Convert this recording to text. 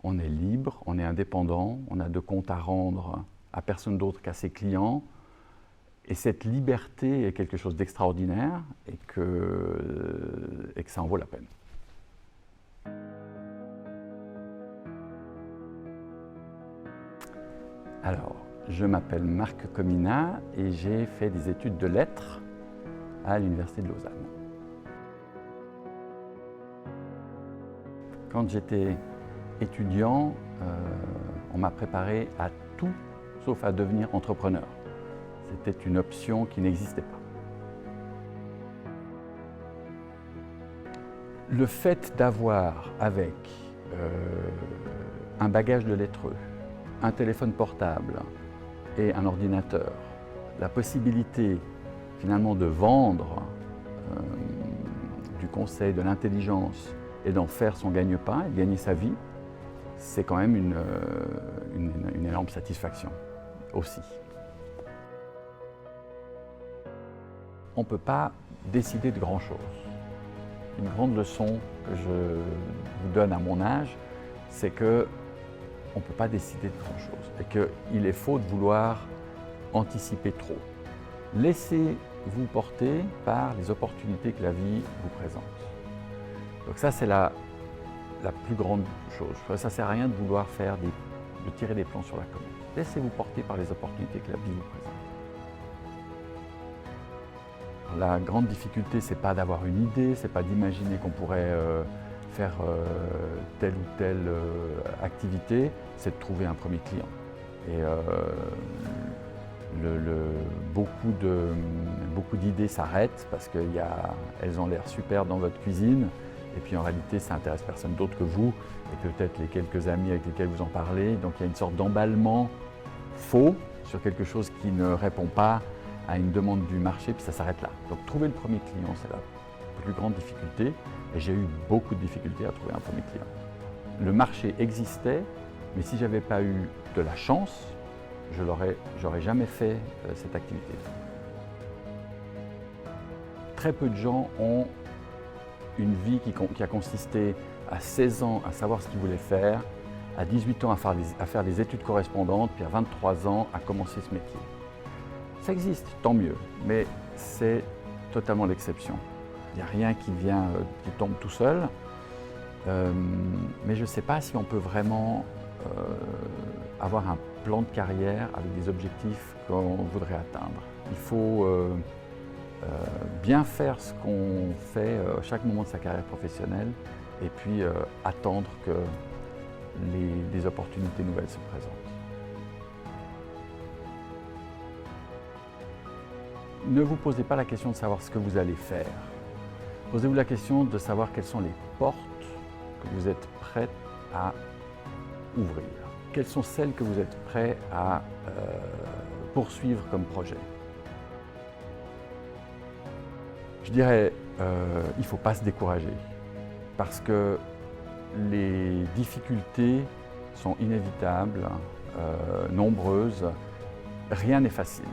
on est libre, on est indépendant, on n'a de compte à rendre à personne d'autre qu'à ses clients. Et cette liberté est quelque chose d'extraordinaire et que ça en vaut la peine. Alors, je m'appelle Marc Comina et j'ai fait des études de lettres à l'Université de Lausanne. Quand j'étais étudiant, on m'a préparé à tout sauf à devenir entrepreneur. C'était une option qui n'existait pas. Le fait d'avoir avec un bagage de lettreux, un téléphone portable et un ordinateur, la possibilité finalement de vendre du conseil, de l'intelligence et d'en faire son gagne-pain et de gagner sa vie, c'est quand même une énorme satisfaction aussi. On ne peut pas décider de grand-chose. Une grande leçon que je vous donne à mon âge, c'est qu'on ne peut pas décider de grand-chose et qu'il est faux de vouloir anticiper trop. Laissez-vous porter par les opportunités que la vie vous présente. Donc ça, c'est la plus grande chose. Ça ne sert à rien de vouloir de tirer des plans sur la comète. Laissez-vous porter par les opportunités que la vie vous présente. La grande difficulté, ce n'est pas d'avoir une idée, ce n'est pas d'imaginer qu'on pourrait faire telle ou telle activité, c'est de trouver un premier client. Et beaucoup d'idées s'arrêtent parce qu'elles ont l'air super dans votre cuisine et puis en réalité ça n'intéresse personne d'autre que vous et peut-être les quelques amis avec lesquels vous en parlez. Donc il y a une sorte d'emballement faux sur quelque chose qui ne répond pas à une demande du marché, puis ça s'arrête là. Donc trouver le premier client, c'est la plus grande difficulté, et j'ai eu beaucoup de difficultés à trouver un premier client. Le marché existait, mais si je n'avais pas eu de la chance, je n'aurais jamais fait cette activité. Très peu de gens ont une vie qui a consisté à 16 ans à savoir ce qu'ils voulaient faire, à 18 ans à faire des études correspondantes, puis à 23 ans à commencer ce métier. Ça existe, tant mieux, mais c'est totalement l'exception. Il n'y a rien qui tombe tout seul, mais je ne sais pas si on peut vraiment avoir un plan de carrière avec des objectifs qu'on voudrait atteindre. Il faut bien faire ce qu'on fait à chaque moment de sa carrière professionnelle et puis attendre que des opportunités nouvelles se présentent. Ne vous posez pas la question de savoir ce que vous allez faire. Posez-vous la question de savoir quelles sont les portes que vous êtes prêt à ouvrir. Quelles sont celles que vous êtes prêt à poursuivre comme projet. Je dirais, il ne faut pas se décourager parce que les difficultés sont inévitables, nombreuses. Rien n'est facile.